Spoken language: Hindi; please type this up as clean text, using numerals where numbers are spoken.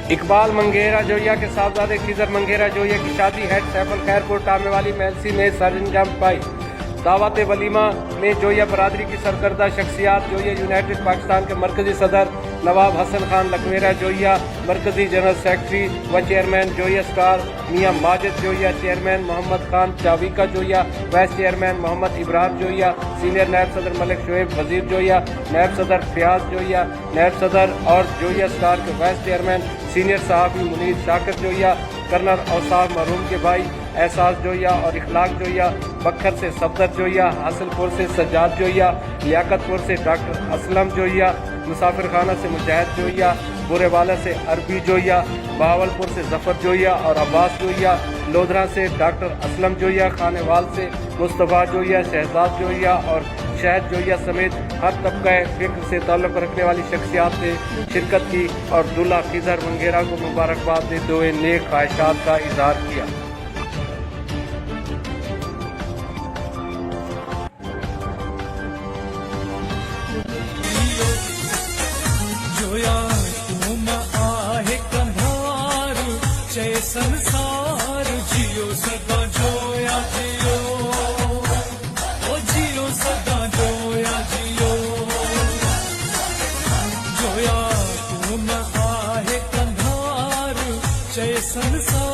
इकबाल मंगेरा जोया के साहबजादे खिजर मंगेरा जोया की शादी हेड सैफुल खैरपुर टामे वाली महलसी में सरंजाम पाई। दावत वलीमा में जोया बरादरी की सरकर्दा शख्सियात जोया यूनाइटेड पाकिस्तान के मरकजी सदर नवाब हसन खान लकवेरा जोया, मरकजी जनरल सेक्रेटरी व chairman Joya star Miyan Majid Joya, chairman Mohammad Khan Chavika Joya, vice chairman Mohammad Ibrahim Joya, senior नायब सदर मलिक शोएब वजीर जोया, नायब सदर फयाज जोया, नायब सदर और जोया स्टार के वाइस चेयरमैन सीनियर सहाफ़ी मुनीर शाकिर जोया, कर्नल औसाफ मरहूम के भाई एहसास जोया और इखलाक जोया, बखर से सफदर जोया, हासिलपुर से सज्जाद जोया, लियाकतपुर से डॉक्टर असलम जोया, मुसाफिर खाना से मुजाहिद जोया, बुरेवाला से अरबी जोया, बहावलपुर से जफर जोया और अब्बास जोया, लोधरा से डॉक्टर असलम जोया, खानेवाल से मुस्तफ़ा जोया, शहजाद जोया और शहद जोया समेत हर तबका फिक्र से ताल्लुक़ रखने वाली शख्सियात ने शिरकत की और दूल्हा खिजर मंगेरा को मुबारकबाद देते हुए नेक ख्वाहिशात का इजहार किया। संसार जियो सदा जोया जियो, ओ जियो सदा जोया जियो, जोया तुम आहे कंधार जय संसार।